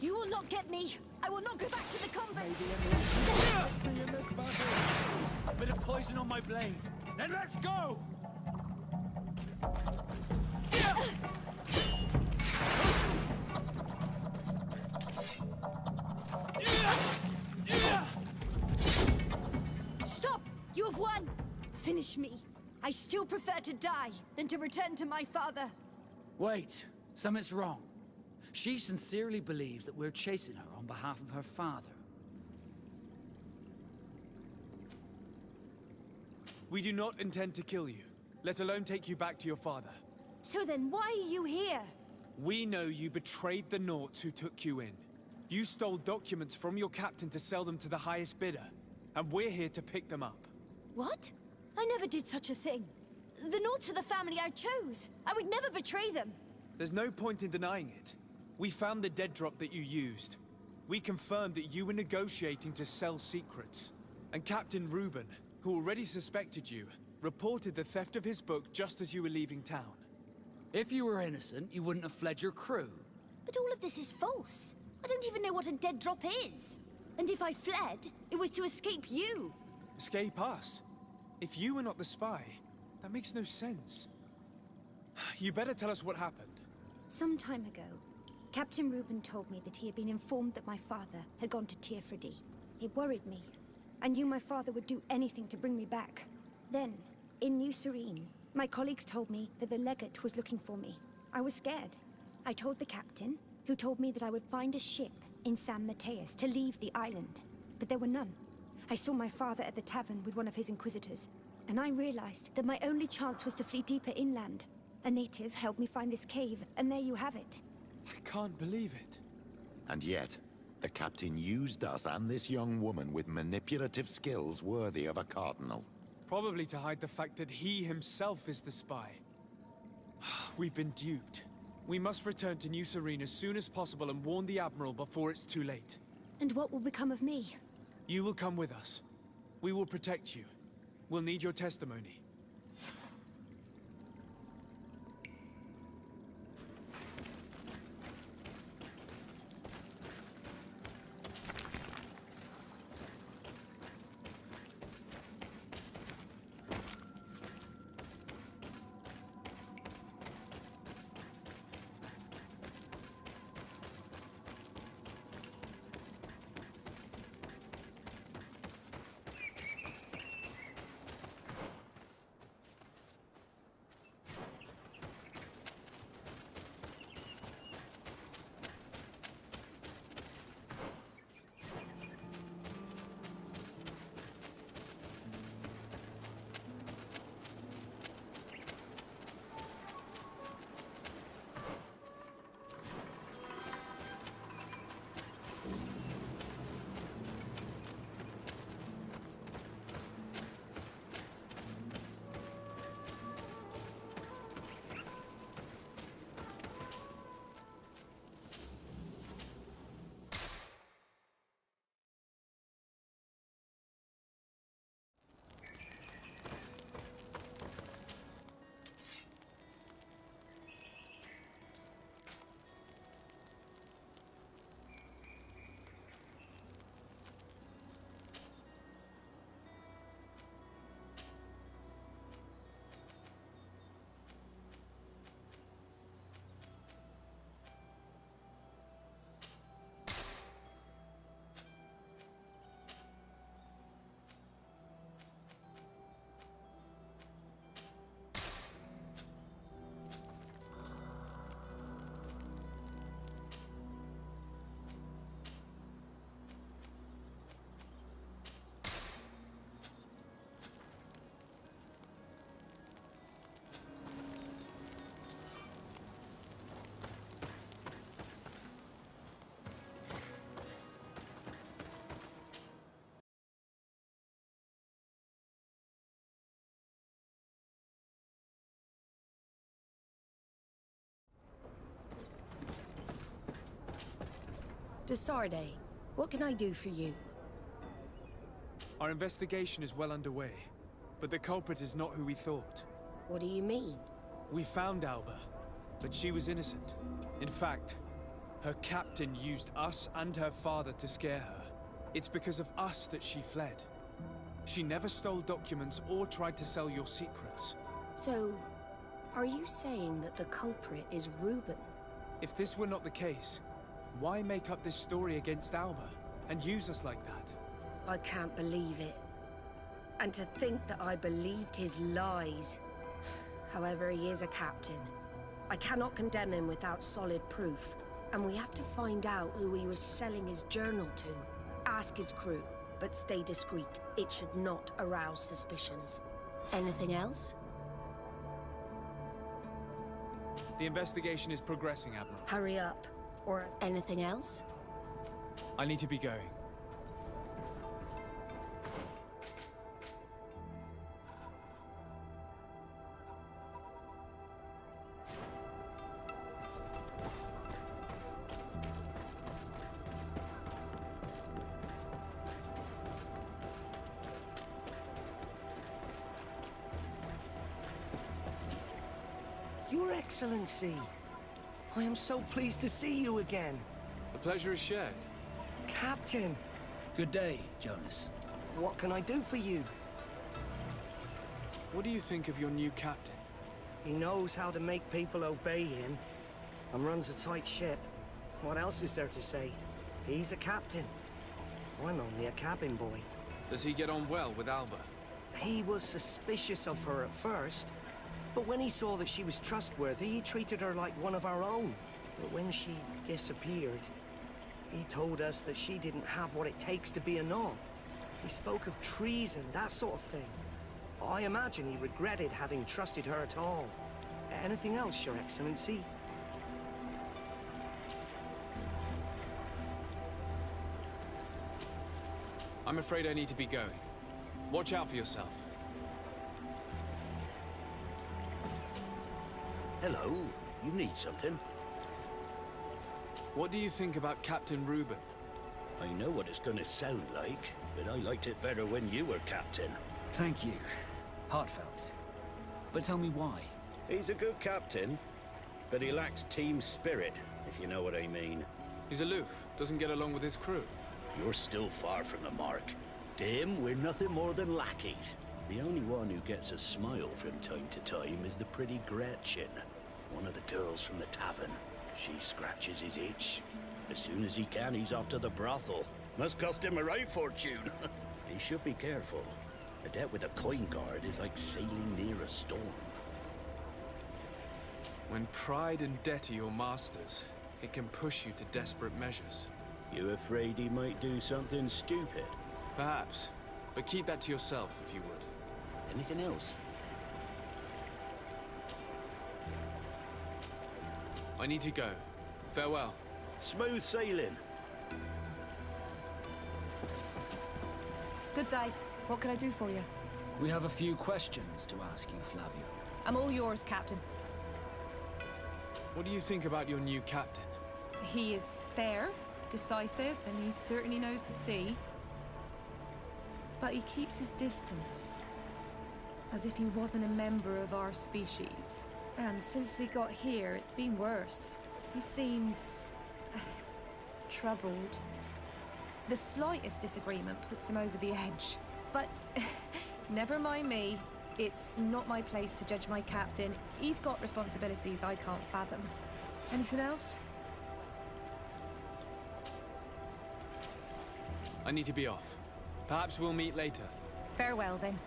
You will not get me! I will not go back to the convent! Me in this battle. A bit of poison on my blade. Then let's go! Stop! You have won! Finish me. I still prefer to die than to return to my father. Wait, something's wrong. She sincerely believes that we're chasing her on behalf of her father. We do not intend to kill you, let alone take you back to your father. So then why are you here? We know you betrayed the Nauts who took you in. You stole documents from your captain to sell them to the highest bidder, and we're here to pick them up. What? I never did such a thing. The Nauts are the family I chose. I would never betray them. There's no point in denying it. We found the dead drop that you used. We confirmed that you were negotiating to sell secrets. And Captain Reuben, who already suspected you, reported the theft of his book just as you were leaving town. If you were innocent, you wouldn't have fled your crew. But all of this is false. I don't even know what a dead drop is. And if I fled, it was to escape you. Escape us? If you were not the spy, that makes no sense. You better tell us what happened. Some time ago, Captain Reuben told me that he had been informed that my father had gone to Teerfredy. It worried me. I knew my father would do anything to bring me back. Then, in New Serene, my colleagues told me that the legate was looking for me. I was scared. I told the captain, who told me that I would find a ship in San Mateus to leave the island. But there were none. I saw my father at the tavern with one of his inquisitors, and I realized that my only chance was to flee deeper inland. A native helped me find this cave, and there you have it. I can't believe it. And yet, the captain used us and this young woman with manipulative skills worthy of a cardinal. Probably to hide the fact that he himself is the spy. We've been duped. We must return to New Serene as soon as possible and warn the Admiral before it's too late. And what will become of me? You will come with us. We will protect you. We'll need your testimony. Desarde, what can I do for you? Our investigation is well underway, but the culprit is not who we thought. What do you mean? We found Alba, but she was innocent. In fact, Her captain used us and her father to scare her. It's because of us that she fled. She never stole documents or tried to sell your secrets. So, are you saying that the culprit is Reuben? If this were not the case, why make up this story against Alba and use us like that? I can't believe it. And to think that I believed his lies. However, he is a captain. I cannot condemn him without solid proof. And we have to find out who he was selling his journal to. Ask his crew, but stay discreet. It should not arouse suspicions. Anything else? The investigation is progressing, Admiral. Hurry up. Or anything else? I need to be going. Your Excellency, I am so pleased to see you again. The pleasure is shared. Captain, Good day, Jonas. what can I do for you? What do you think of your new captain? He knows how to make people obey him and runs a tight ship. What else is there to say? He's a captain. I'm only a cabin boy. Does he get on well with Alba? He was suspicious of her at first, but when he saw that she was trustworthy, he treated her like one of our own. But when she disappeared, he told us that she didn't have what it takes to be a Nod. He spoke of treason, that sort of thing. I imagine he regretted having trusted her at all. Anything else, Your Excellency? I'm afraid I need to be going. Watch out for yourself. Hello, you need something? What do you think about Captain Reuben? I know what it's gonna sound like, but I liked it better when you were captain. Thank you. Heartfelt. But tell me why. He's a good captain, but he lacks team spirit, if you know what I mean. He's aloof, doesn't get along with his crew. You're still far from the mark. To him, we're nothing more than lackeys. The only one who gets a smile from time to time is the pretty Gretchen, one of the girls from the tavern. She scratches his itch. As soon as he can, he's off to the brothel. Must cost him a right fortune. He should be careful. A debt with a coin guard is like sailing near a storm. When pride and debt are your masters, it can push you to desperate measures. You afraid he might do something stupid? Perhaps, but keep that to yourself if you would. Anything else? I need to go. Farewell. Smooth sailing. Good day. What can I do for you? We have a few questions to ask you, Flavio. I'm all yours, Captain. What do you think about your new captain? He is fair, decisive, and he certainly knows the sea. But he keeps his distance. As if he wasn't a member of our species. And since we got here, it's been worse. He seems... troubled. The slightest disagreement puts him over the edge. But never mind me. It's not my place to judge my captain. He's got responsibilities I can't fathom. Anything else? I need to be off. Perhaps we'll meet later. Farewell, then.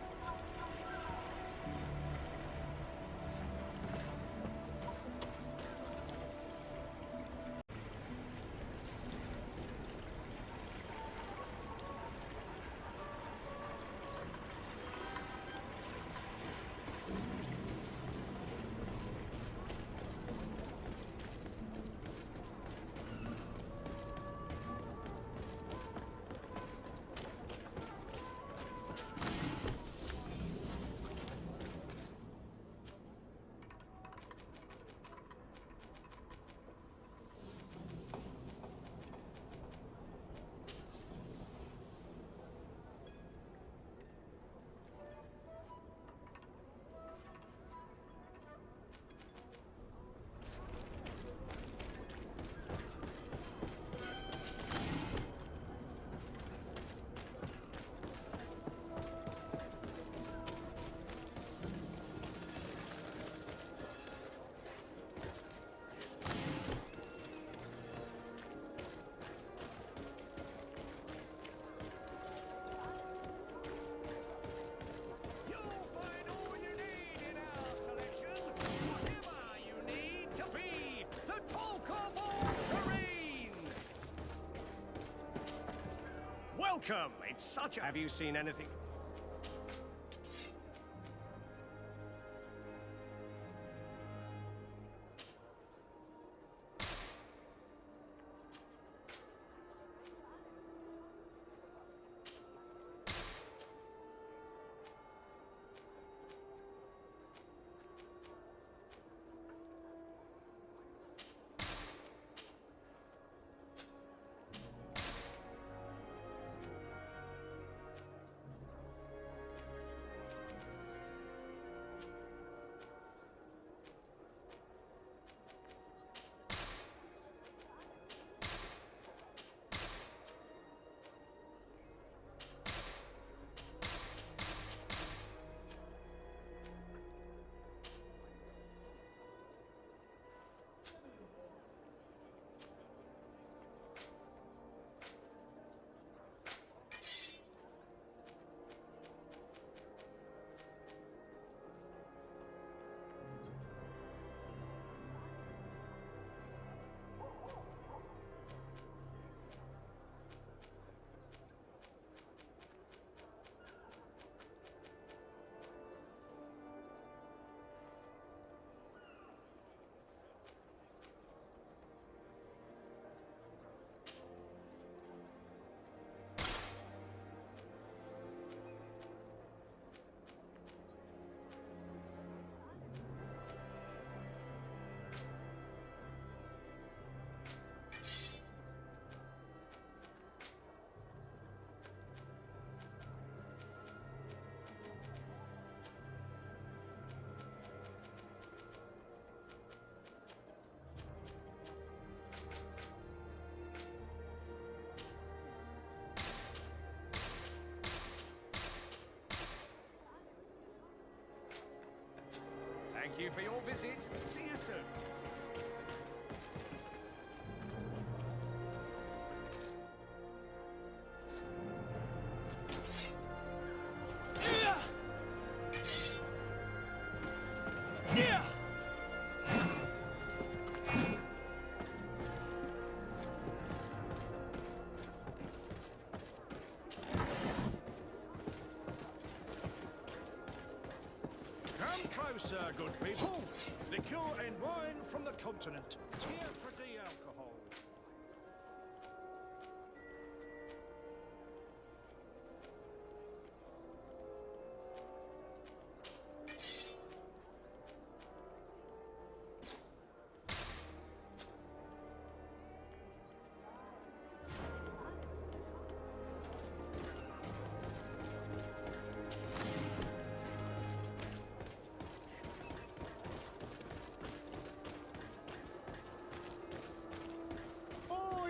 welcome. It's such a... Have you seen anything? Thank you for your visit. See you soon. Come closer, good people. Liquor and wine from the continent. Tier for the alcohol.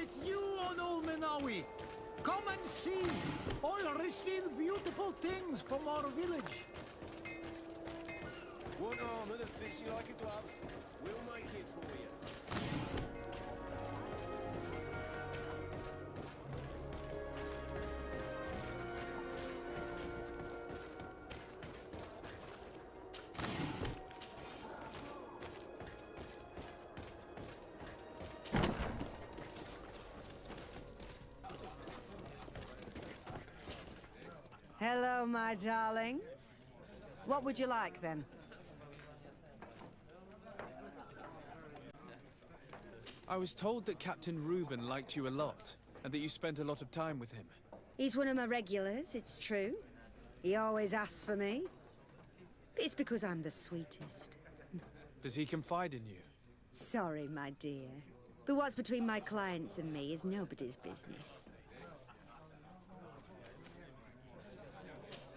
It's you on Ulmenawi. Come and see. I'll receive beautiful things from our village. One arm of the fist you like a glove. We'll make it for you. Hello, my darlings. What would you like, then? I was told that Captain Reuben liked you a lot, and that you spent a lot of time with him. He's one of my regulars, it's true. He always asks for me. But it's because I'm the sweetest. Does he confide in you? Sorry, my dear. But what's between my clients and me is nobody's business.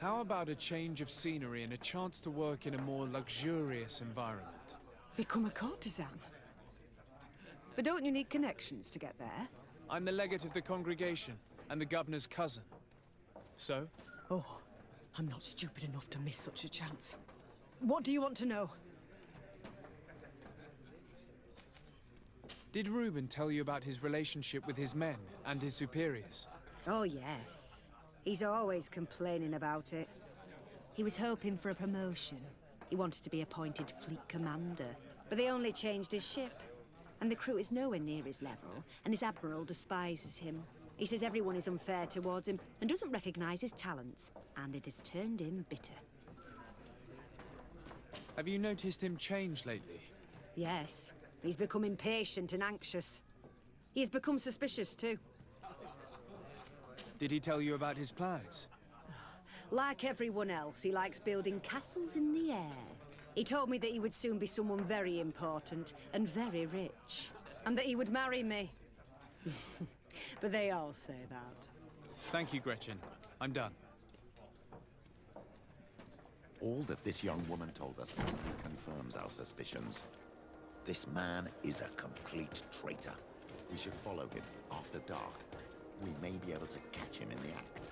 How about a change of scenery and a chance to work in a more luxurious environment? Become a courtesan? But don't you need connections to get there? I'm the legate of the congregation, and the governor's cousin. So? Oh, I'm not stupid enough to miss such a chance. What do you want to know? Did Reuben tell you about his relationship with his men and his superiors? Oh, yes. He's always complaining about it. He was hoping for a promotion. He wanted to be appointed fleet commander. But they only changed his ship. And the crew is nowhere near his level, and his admiral despises him. He says everyone is unfair towards him and doesn't recognize his talents, and it has turned him bitter. Have you noticed him change lately? Yes, he's become impatient and anxious. He has become suspicious too. Did he tell you about his plans? Like everyone else, he likes building castles in the air. He told me that he would soon be someone very important and very rich, and that he would marry me. But they all say that. Thank you, Gretchen. I'm done. All that this young woman told us only confirms our suspicions. This man is a complete traitor. We should follow him after dark. We may be able to catch him in the act.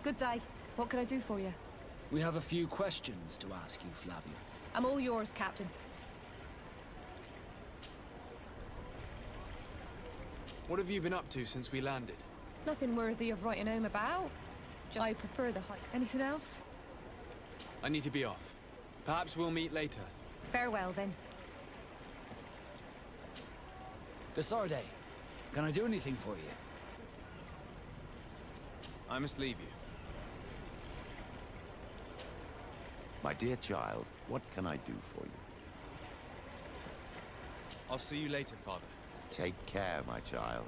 Good day. What can I do for you? We have a few questions to ask you, Flavia. I'm all yours, Captain. What have you been up to since we landed? Nothing worthy of writing home about. I prefer the hike. Anything else? I need to be off. Perhaps we'll meet later. Farewell, then. Desarde, can I do anything for you? I must leave you. My dear child, what can I do for you? I'll see you later, Father. Take care, my child.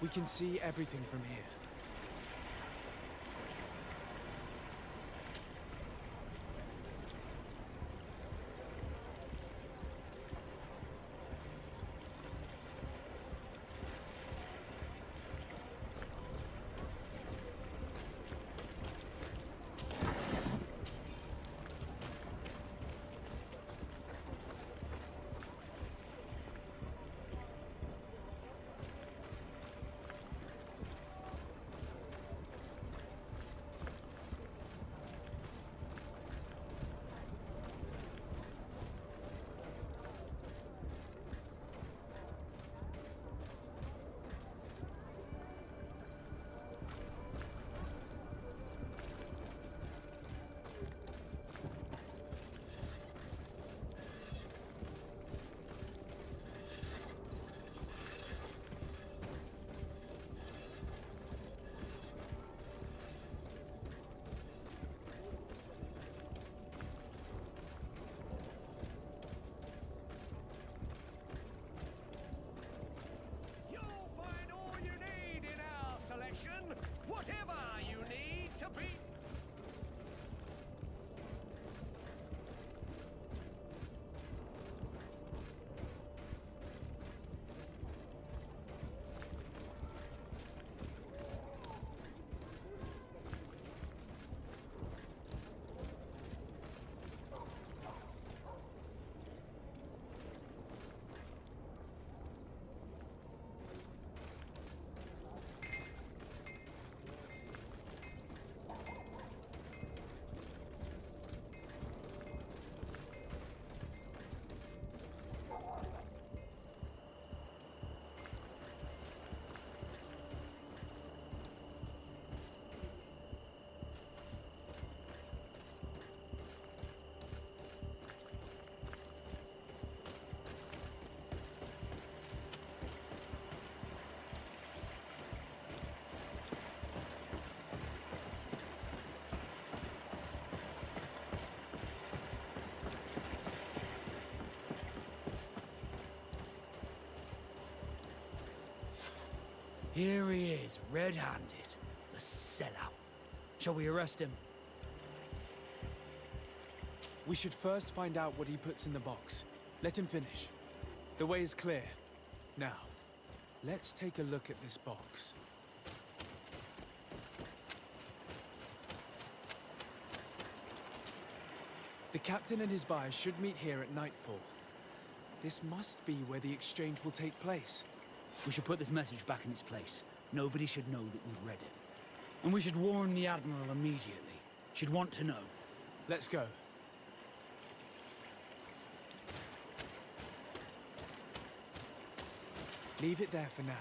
We can see everything from here. Whatever you need to be. Here he is, red-handed. The sellout. Shall we arrest him? We should first find out what he puts in the box. Let him finish. The way is clear. Now, let's take a look at this box. The captain and his buyer should meet here at nightfall. This must be where the exchange will take place. We should put this message back in its place. Nobody should know that we've read it. And we should warn the Admiral immediately. She'd want to know. Let's go. Leave it there for now.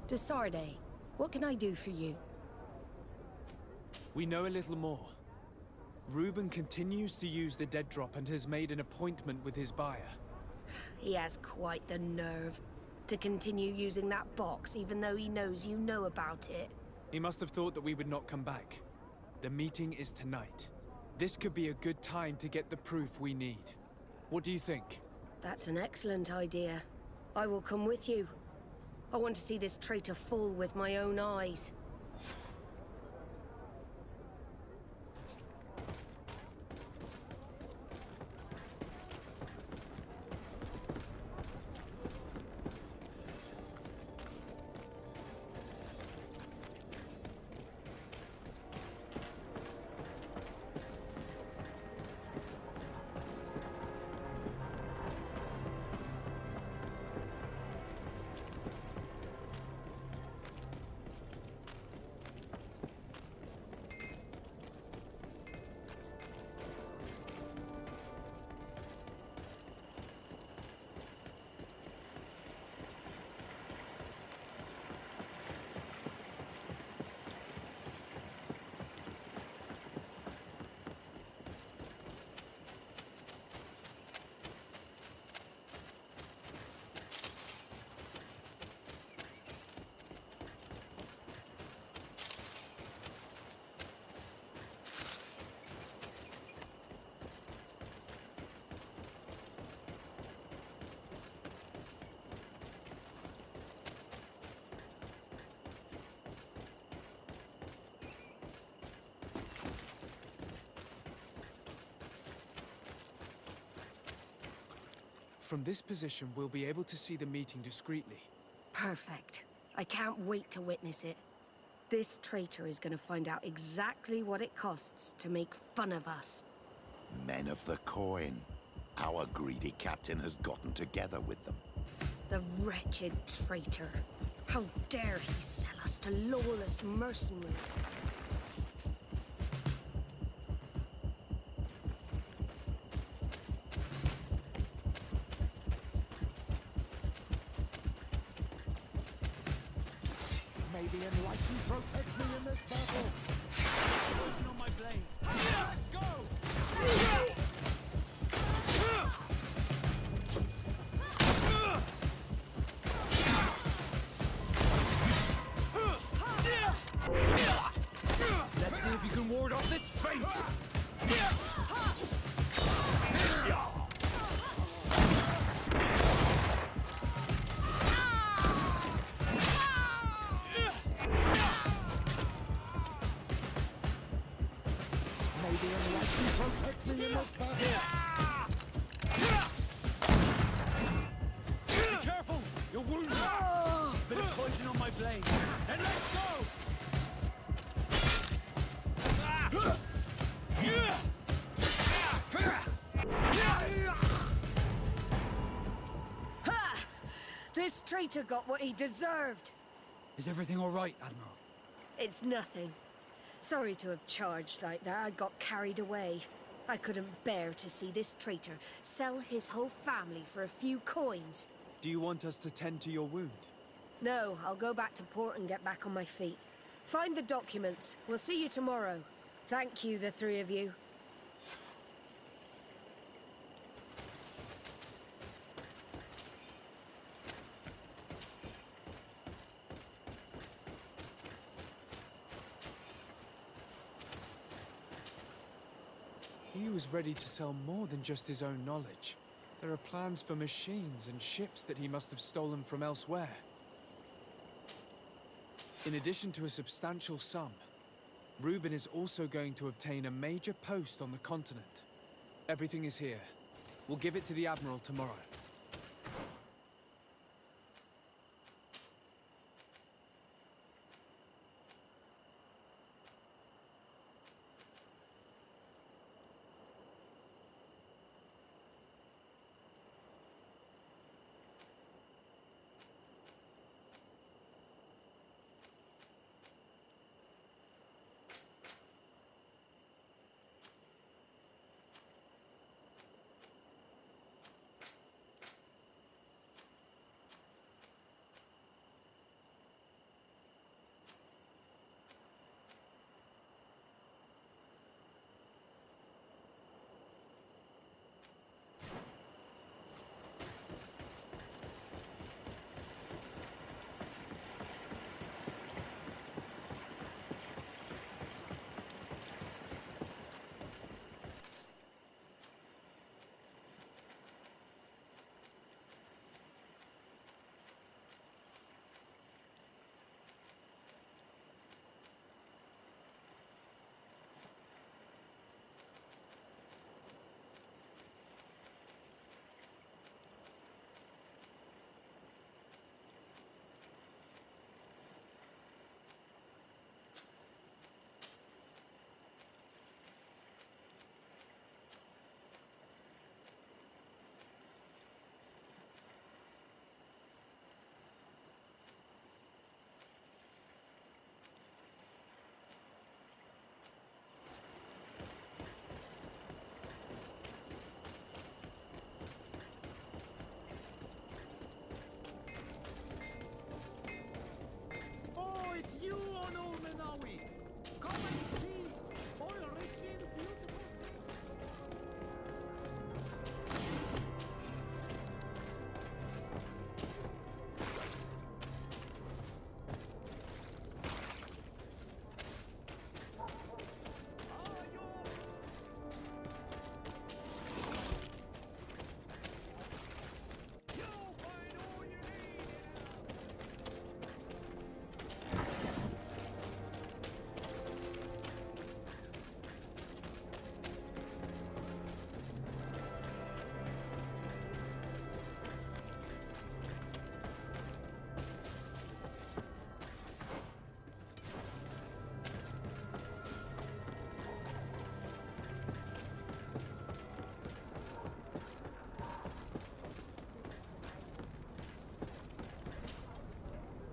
Desarde, what can I do for you? We know a little more. Reuben continues to use the dead drop and has made an appointment with his buyer. He has quite the nerve to continue using that box even though he knows you know about it. He must have thought that we would not come back. The meeting is tonight. This could be a good time to get the proof we need. What do you think? That's an excellent idea. I will come with you. I want to see this traitor fall with my own eyes. From this position, we'll be able to see the meeting discreetly. Perfect. I can't wait to witness it. This traitor is going to find out exactly what it costs to make fun of us. Men of the coin. Our greedy captain has gotten together with them. The wretched traitor. How dare he sell us to lawless mercenaries? May the Enlightened protect me in this battle. Poison on my blade. Let's go! Let's see if you can ward off this feint! May the Enlightened protect me in this battle. Be careful! You're wounded! Bit of poison on my blade. And let's go! This traitor got what he deserved. Is everything all right, Admiral? It's nothing. Sorry to have charged like that. I got carried away. I couldn't bear to see this traitor sell his whole family for a few coins. Do you want us to tend to your wound? No, I'll go back to port and get back on my feet. Find the documents. We'll see you tomorrow. Thank you, the three of you. He was ready to sell more than just his own knowledge. There are plans for machines and ships that he must have stolen from elsewhere. In addition to a substantial sum, Reuben is also going to obtain a major post on the continent. Everything is here. We'll give it to the Admiral tomorrow. It's you on Old Menawi. Come and see. Oil receive beautiful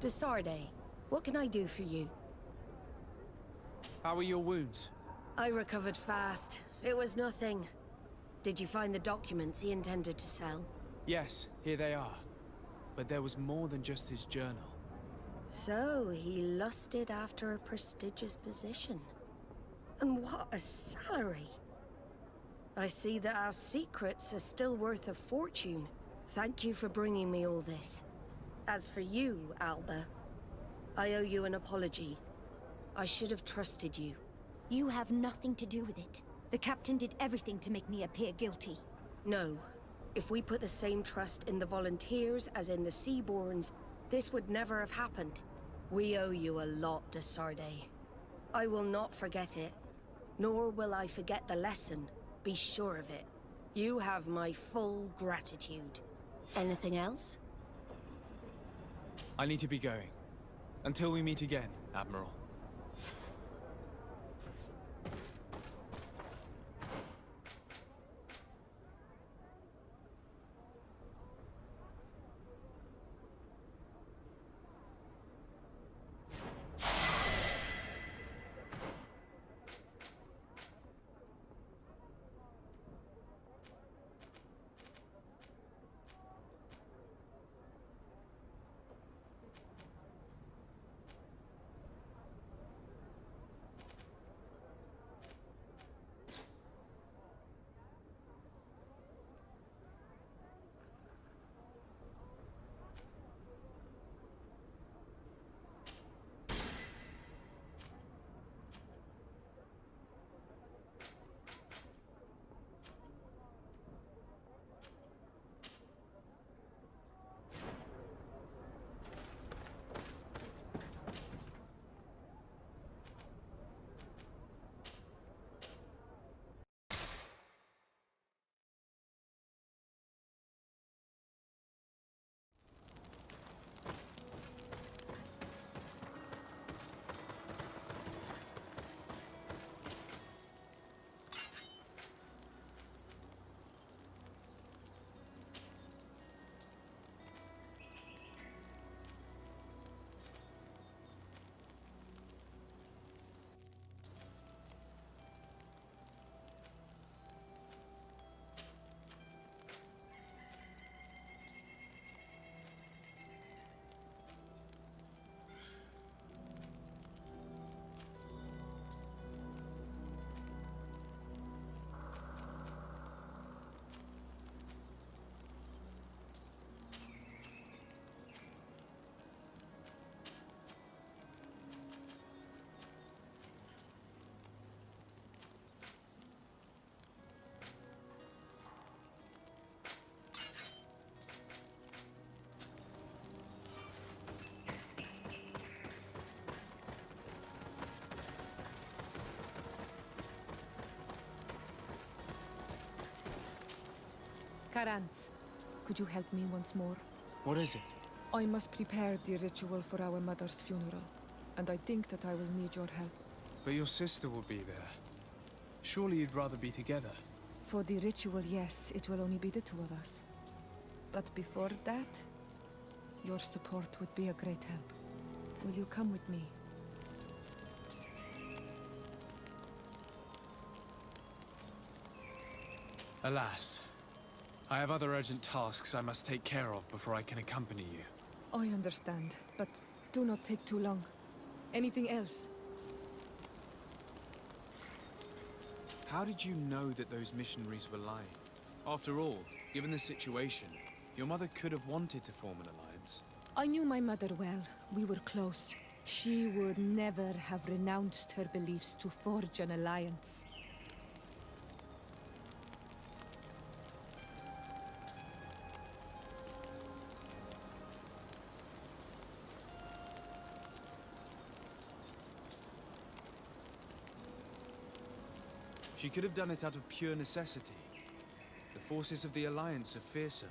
Desarde, what can I do for you? How are your wounds? I recovered fast. It was nothing. Did you find the documents he intended to sell? Yes, here they are. But there was more than just his journal. So, he lusted after a prestigious position. And what a salary! I see that our secrets are still worth a fortune. Thank you for bringing me all this. As for you, Alba, I owe you an apology. I should have trusted you. You have nothing to do with it. The captain did everything to make me appear guilty. No. If we put the same trust in the volunteers as in the Seaborns, this would never have happened. We owe you a lot, Desarde. I will not forget it, nor will I forget the lesson. Be sure of it. You have my full gratitude. Anything else? I need to be going. Until we meet again, Admiral. Karantz, could you help me once more? What is it? I must prepare the ritual for our mother's funeral, and I think that I will need your help. But your sister will be there. Surely you'd rather be together. For the ritual, yes, it will only be the two of us. But before that, your support would be a great help. Will you come with me? Alas, I have other urgent tasks I must take care of before I can accompany you. I understand, but do not take too long. Anything else? How did you know that those missionaries were lying? After all, given the situation, your mother could have wanted to form an alliance. I knew my mother well. We were close. She would never have renounced her beliefs to forge an alliance. She could have done it out of pure necessity. The forces of the Alliance are fearsome.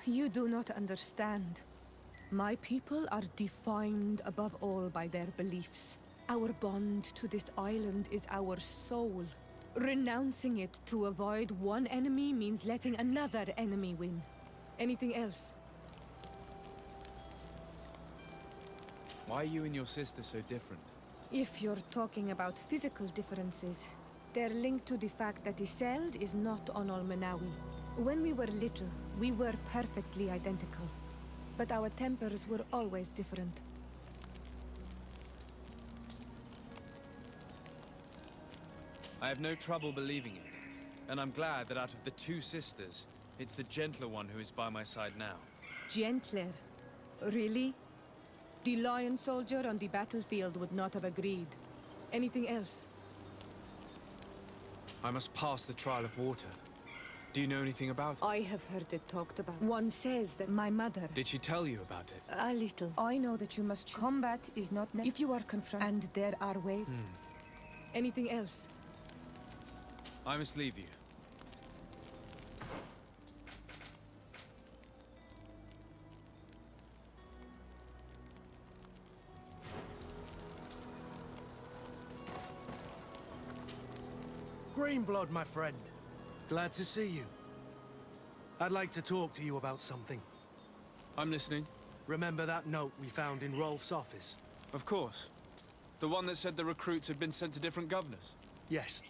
You do not understand. My people are defined above all by their beliefs. Our bond to this island is our soul. Renouncing it to avoid one enemy means letting another enemy win. Anything else? Why are you and your sister so different? If you're talking about physical differences, they're linked to the fact that Iseld is not on Olmenawi. When we were little, we were perfectly identical. But our tempers were always different. I have no trouble believing it. And I'm glad that out of the two sisters, it's the gentler one who is by my side now. Gentler? Really? The lion soldier on the battlefield would not have agreed. Anything else? I must pass the trial of water. Do you know anything about it? I have heard it talked about. One says that my mother... Did she tell you about it? A little. I know that you must... Combat is not... If you are confronted... And there are ways... Anything else? I must leave you. Greenblood, my friend. Glad to see you. I'd like to talk to you about something. I'm listening. Remember that note we found in Rolf's office? Of course. The one that said the recruits had been sent to different governors? Yes.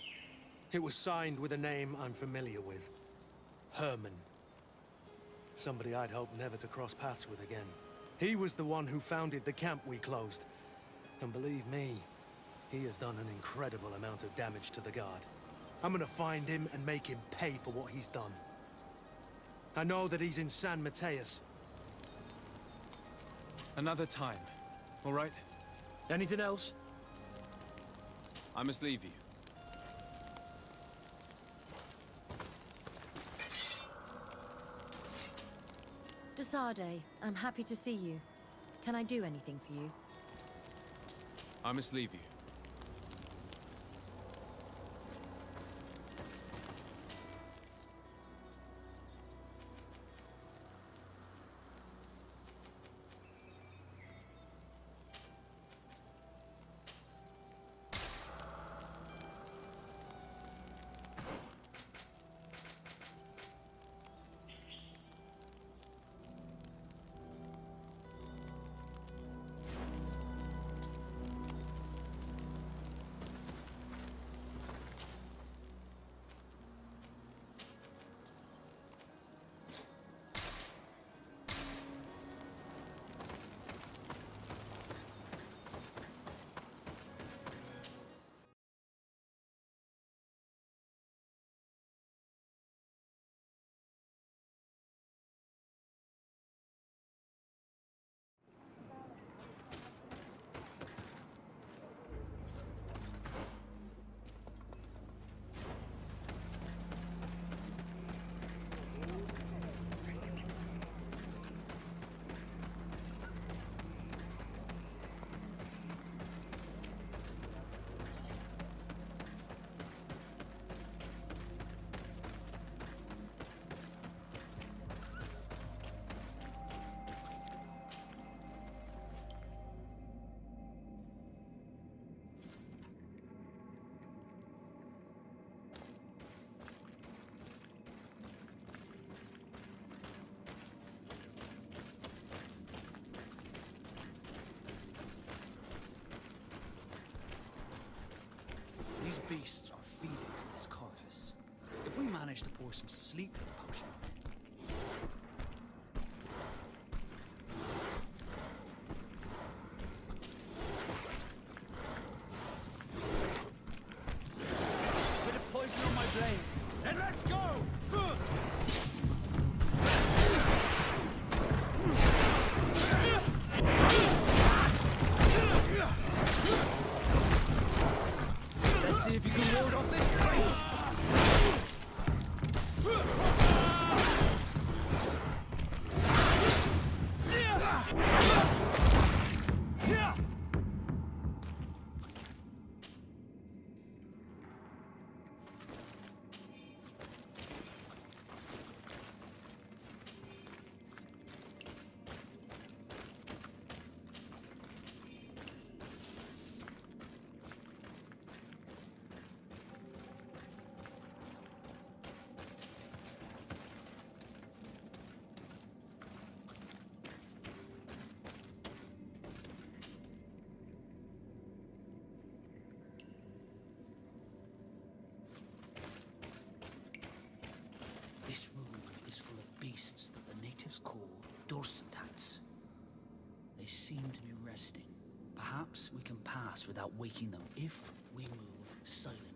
It was signed with a name I'm familiar with. Herman. Somebody I'd hoped never to cross paths with again. He was the one who founded the camp we closed. And believe me, he has done an incredible amount of damage to the Guard. I'm gonna find him and make him pay for what he's done. I know that he's in San Mateus. Another time, all right? Anything else? I must leave you. Desade, I'm happy to see you. Can I do anything for you? I must leave you. beasts are feeding on this carcass. If we manage to pour some sleep in the potion, bit of poison on my blade, and let's go! Let's see if you can ward off this fight! This room is full of beasts that the natives call dorsentats. They seem to be resting. Perhaps we can pass without waking them if we move silently.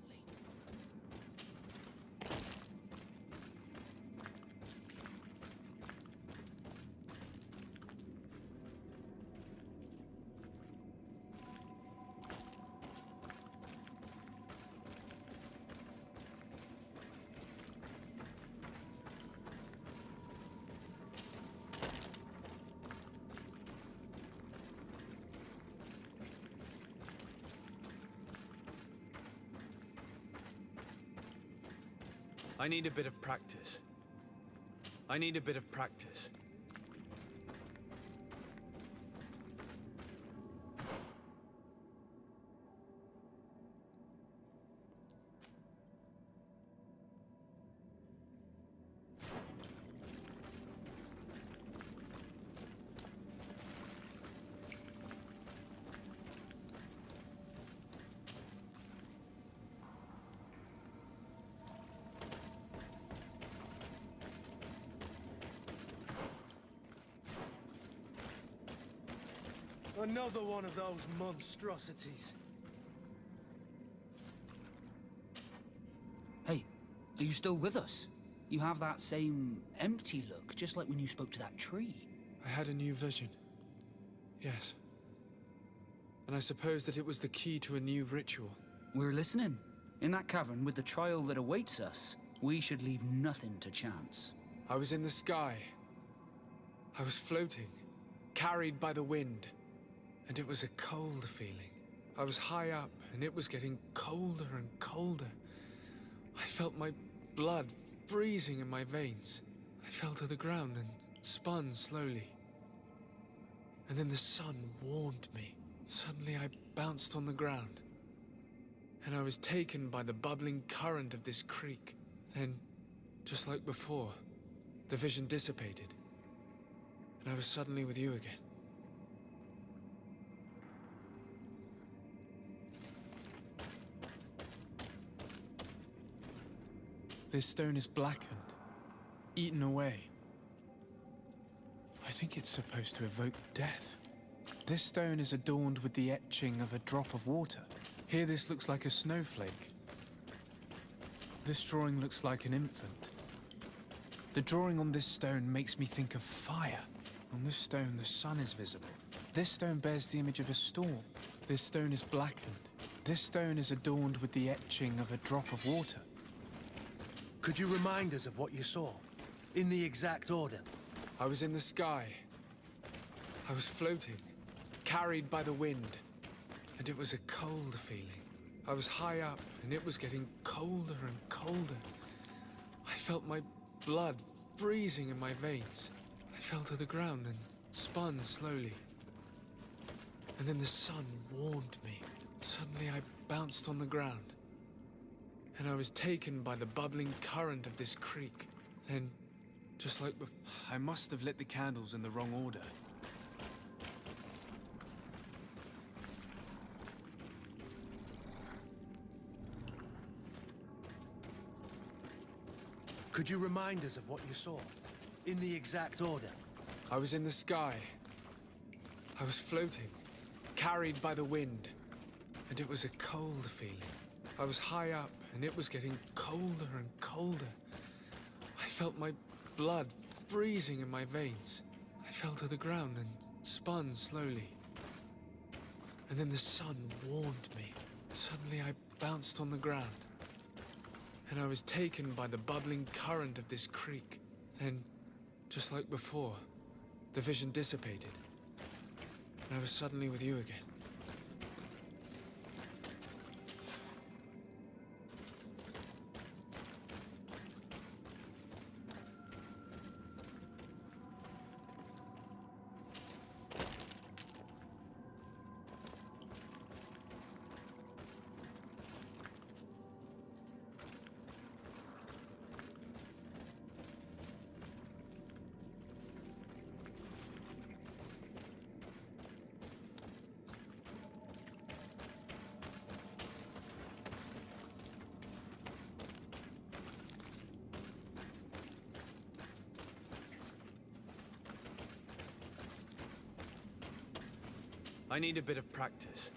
I need a bit of practice. I need a bit of practice. Another one of those monstrosities. Hey, are you still with us? You have that same empty look, just like when you spoke to that tree. I had a new vision. Yes. And I suppose that it was the key to a new ritual. We're listening. In that cavern, with the trial that awaits us, we should leave nothing to chance. I was in the sky. I was floating, carried by the wind. And it was a cold feeling. I was high up, and it was getting colder and colder. I felt my blood freezing in my veins. I fell to the ground and spun slowly. And then the sun warmed me. Suddenly I bounced on the ground. And I was taken by the bubbling current of this creek. Then, just like before, the vision dissipated. And I was suddenly with you again. This stone is blackened, eaten away. I think it's supposed to evoke death. This stone is adorned with the etching of a drop of water. Here this looks like a snowflake. This drawing looks like an infant. The drawing on this stone makes me think of fire. On this stone, the sun is visible. This stone bears the image of a storm. This stone is blackened. This stone is adorned with the etching of a drop of water. Could you remind us of what you saw? In the exact order? I was in the sky. I was floating, carried by the wind. And it was a cold feeling. I was high up, and it was getting colder and colder. I felt my blood freezing in my veins. I fell to the ground and spun slowly. And then the sun warmed me. Suddenly I bounced on the ground. And I was taken by the bubbling current of this creek. Then, just like before, I must have lit the candles in the wrong order. Could you remind us of what you saw? In the exact order? I was in the sky. I was floating, carried by the wind. And it was a cold feeling. I was high up, and it was getting colder and colder. I felt my blood freezing in my veins. I fell to the ground and spun slowly. And then the sun warmed me. Suddenly I bounced on the ground. And I was taken by the bubbling current of this creek. Then, just like before, the vision dissipated. And I was suddenly with you again. I need a bit of practice.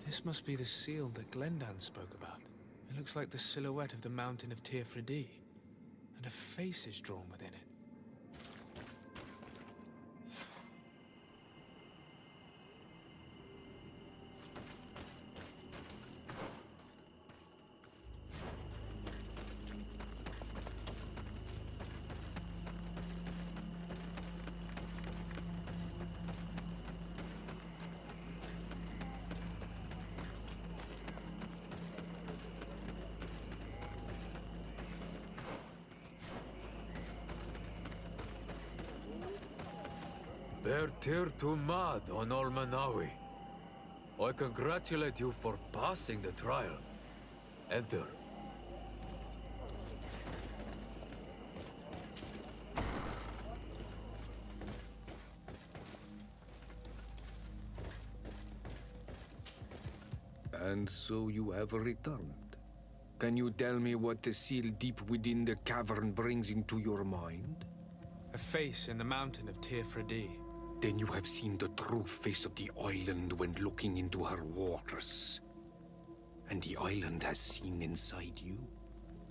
This must be the seal that Glendan spoke about. It looks like the silhouette of the mountain of Tearfredi, and a face is drawn within it. Bertir to Mad on Olmanawi. I congratulate you for passing the trial. Enter. And so you have returned. Can you tell me what the seal deep within the cavern brings into your mind? A face in the mountain of Tearfredi. Then you have seen the true face of the island when looking into her waters. And the island has seen inside you.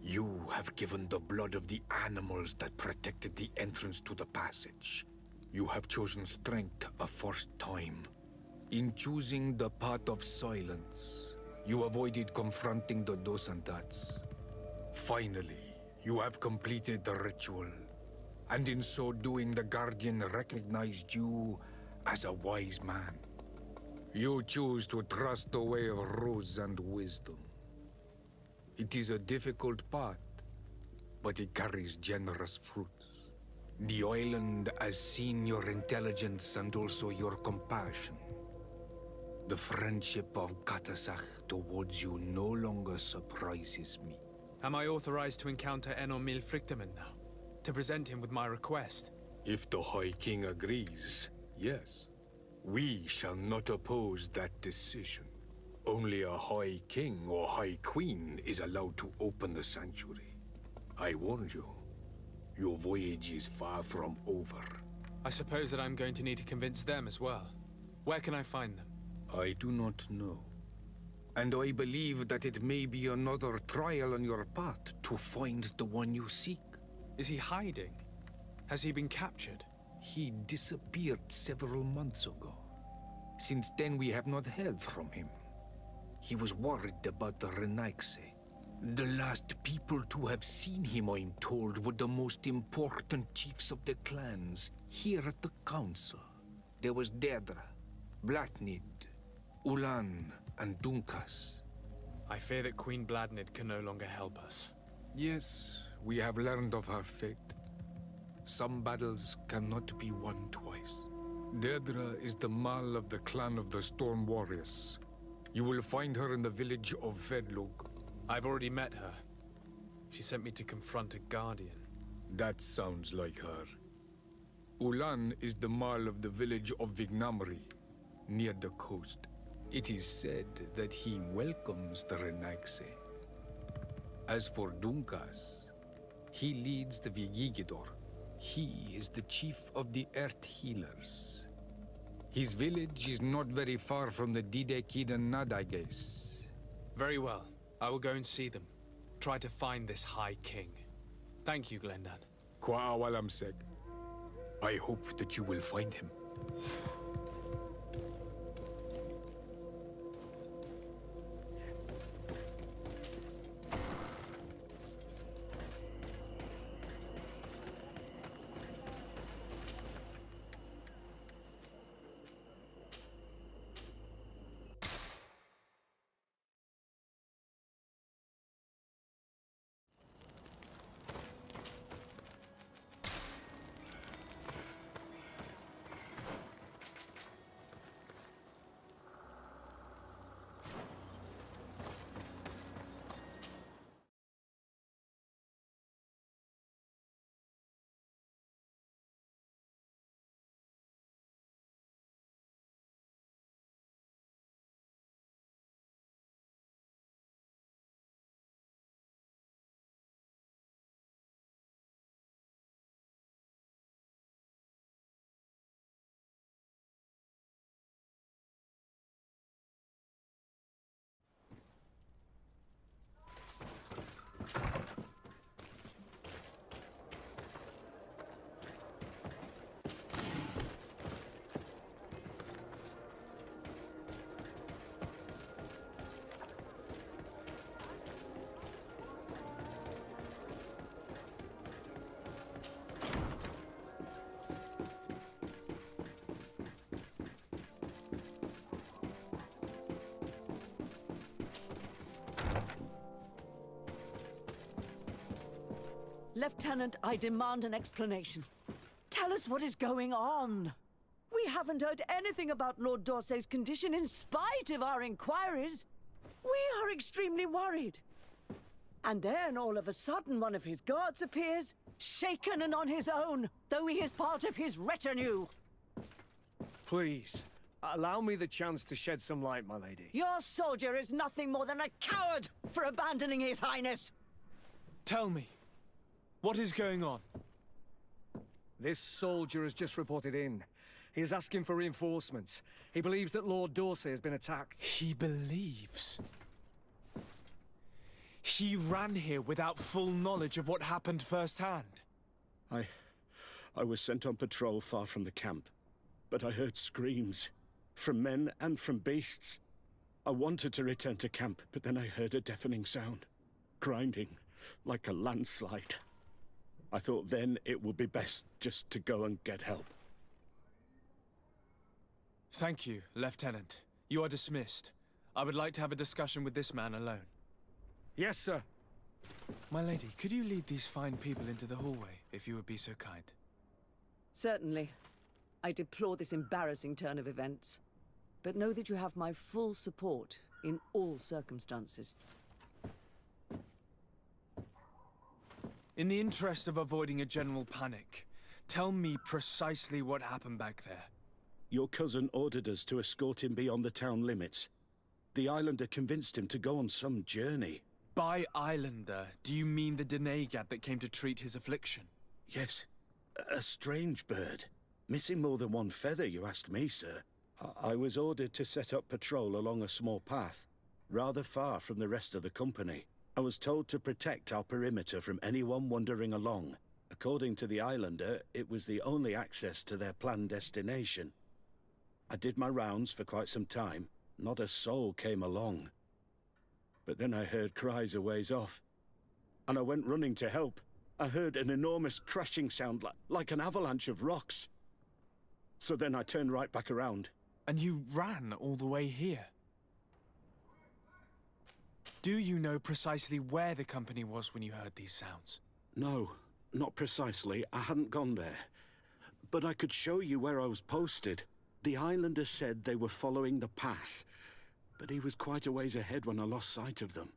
You have given the blood of the animals that protected the entrance to the passage. You have chosen strength a first time. In choosing the path of silence, you avoided confronting the Dosantats. Finally, you have completed the ritual. And in so doing, the Guardian recognized you as a wise man. You choose to trust the way of rules and wisdom. It is a difficult path, but it carries generous fruits. The island has seen your intelligence and also your compassion. The friendship of Katasach towards you no longer surprises me. Am I authorized to encounter Enormil Frichtemann now? To present him with my request? If the High King agrees, yes. We shall not oppose that decision. Only a High King or High Queen is allowed to open the sanctuary. I warned you. Your voyage is far from over. I suppose that I'm going to need to convince them as well. Where can I find them? I do not know. And I believe that it may be another trial on your path to find the one you seek. Is he hiding? Has he been captured? He disappeared several months ago. Since then, we have not heard from him. He was worried about the Renaigse. The last people to have seen him, I'm told, were the most important chiefs of the clans here at the council. There was Deirdre, Blatnid, Ulan, and Dunkas. I fear that Queen Bladnid can no longer help us. Yes, we have learned of her fate. Some battles cannot be won twice. Deirdre is the Mal of the clan of the Storm Warriors. You will find her in the village of Vedlug. I've already met her. She sent me to confront a guardian. That sounds like her. Ulan is the Mal of the village of Vignamri, near the coast. It is said that he welcomes the Renaigse. As for Dunkas, he leads the Vigigidor. He is the chief of the Earth Healers. His village is not very far from the Didekidan Nadages. Very well. I will go and see them. Try to find this High King. Thank you, Glendan. Kwa'awalamsek. I hope that you will find him. Lieutenant, I demand an explanation. Tell us what is going on. We haven't heard anything about Lord Dorsey's condition in spite of our inquiries. We are extremely worried. And then all of a sudden one of his guards appears, shaken and on his own, though he is part of his retinue. Please, allow me the chance to shed some light, my lady. Your soldier is nothing more than a coward for abandoning his highness. Tell me, what is going on? This soldier has just reported in. He is asking for reinforcements. He believes that Lord Dorsey has been attacked. He believes? He ran here without full knowledge of what happened firsthand. I was sent on patrol far from the camp, but I heard screams, from men and from beasts. I wanted to return to camp, but then I heard a deafening sound, grinding, like a landslide. I thought then it would be best just to go and get help. Thank you, Lieutenant. You are dismissed. I would like to have a discussion with this man alone. Yes, sir. My lady, could you lead these fine people into the hallway, if you would be so kind? Certainly. I deplore this embarrassing turn of events. But know that you have my full support in all circumstances. In the interest of avoiding a general panic, tell me precisely what happened back there. Your cousin ordered us to escort him beyond the town limits. The Islander convinced him to go on some journey. By Islander, do you mean the Denegad that came to treat his affliction? Yes. A strange bird. Missing more than one feather, you ask me, sir. I was ordered to set up patrol along a small path, rather far from the rest of the company. I was told to protect our perimeter from anyone wandering along. According to the Islander, it was the only access to their planned destination. I did my rounds for quite some time. Not a soul came along. But then I heard cries a ways off, and I went running to help. I heard an enormous crashing sound like an avalanche of rocks. So then I turned right back around. And you ran all the way here? Do you know precisely where the company was when you heard these sounds? No, not precisely. I hadn't gone there. But I could show you where I was posted. The Islander said they were following the path, but he was quite a ways ahead when I lost sight of them.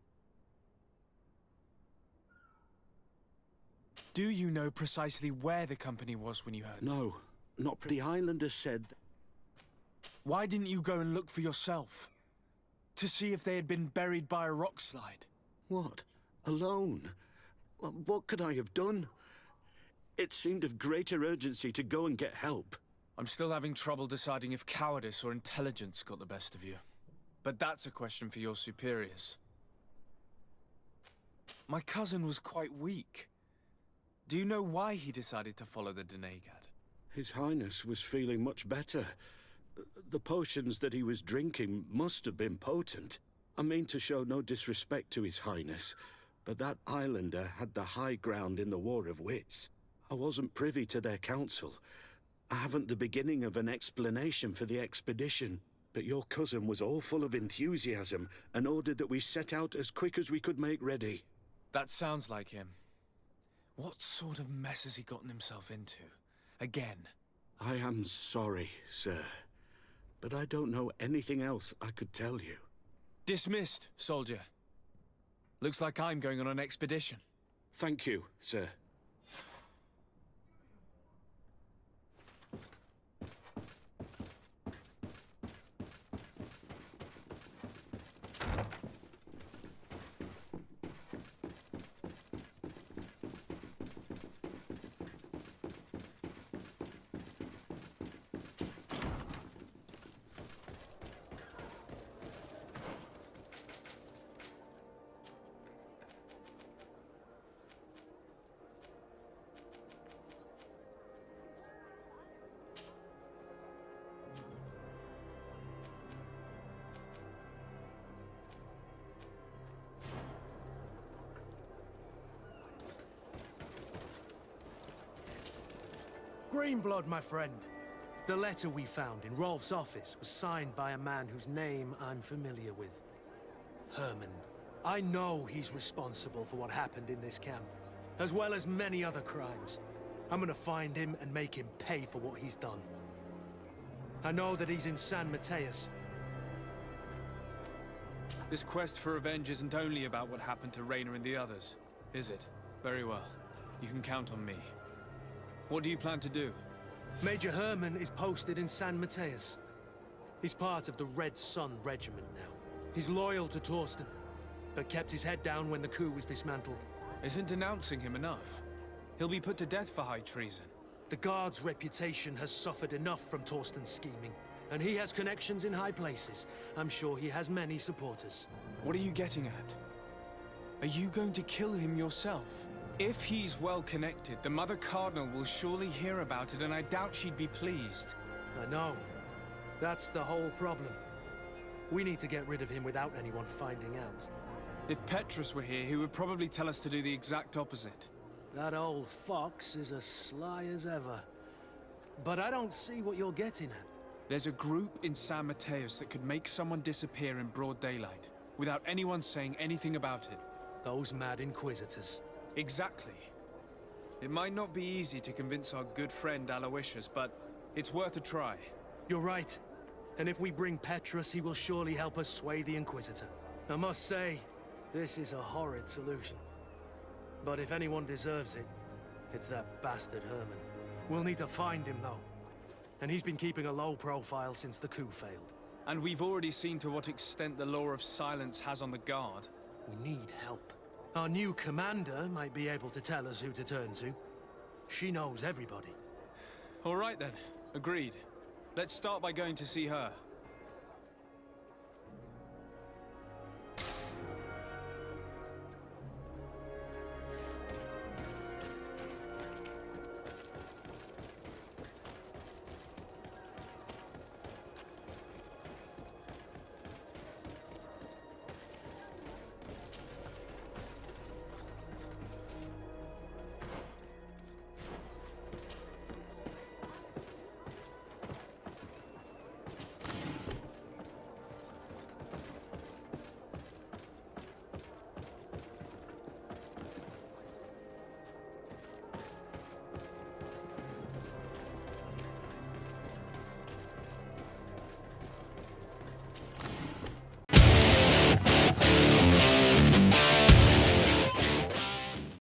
Do you know precisely where the company was when you heard? No, not the Islander said... Why didn't you go and look for yourself? To see if they had been buried by a rock slide? What? Alone? What could I have done? It seemed of greater urgency to go and get help. I'm still having trouble deciding if cowardice or intelligence got the best of you. But that's a question for your superiors. My cousin was quite weak. Do you know why he decided to follow the Denegad? His Highness was feeling much better. The potions that he was drinking must have been potent. I mean to show no disrespect to His Highness, but that Islander had the high ground in the War of Wits. I wasn't privy to their counsel. I haven't the beginning of an explanation for the expedition, but your cousin was all full of enthusiasm and ordered that we set out as quick as we could make ready. That sounds like him. What sort of mess has he gotten himself into? Again? I am sorry, sir, but I don't know anything else I could tell you. Dismissed, soldier. Looks like I'm going on an expedition. Thank you, sir. Greenblood, my friend. The letter we found in Rolf's office was signed by a man whose name I'm familiar with. Herman. I know he's responsible for what happened in this camp, as well as many other crimes. I'm gonna find him and make him pay for what he's done. I know that he's in San Mateus. This quest for revenge isn't only about what happened to Raynor and the others, is it? Very well. You can count on me. What do you plan to do? Major Herman is posted in San Mateus. He's part of the Red Sun Regiment now. He's loyal to Torsten, but kept his head down when the coup was dismantled. Isn't denouncing him enough? He'll be put to death for high treason. The Guard's reputation has suffered enough from Torsten's scheming, and he has connections in high places. I'm sure he has many supporters. What are you getting at? Are you going to kill him yourself? If he's well connected, the Mother Cardinal will surely hear about it, and I doubt she'd be pleased. I know. That's the whole problem. We need to get rid of him without anyone finding out. If Petrus were here, he would probably tell us to do the exact opposite. That old fox is as sly as ever. But I don't see what you're getting at. There's a group in San Mateus that could make someone disappear in broad daylight, without anyone saying anything about it. Those mad Inquisitors. Exactly. It might not be easy to convince our good friend Aloysius, but it's worth a try. You're right. And if we bring Petrus, he will surely help us sway the Inquisitor. I must say, this is a horrid solution. But if anyone deserves it, it's that bastard Herman. We'll need to find him, though. And he's been keeping a low profile since the coup failed. And we've already seen to what extent the law of silence has on the Guard. We need help. Our new commander might be able to tell us who to turn to. She knows everybody. All right then. Agreed. Let's start by going to see her.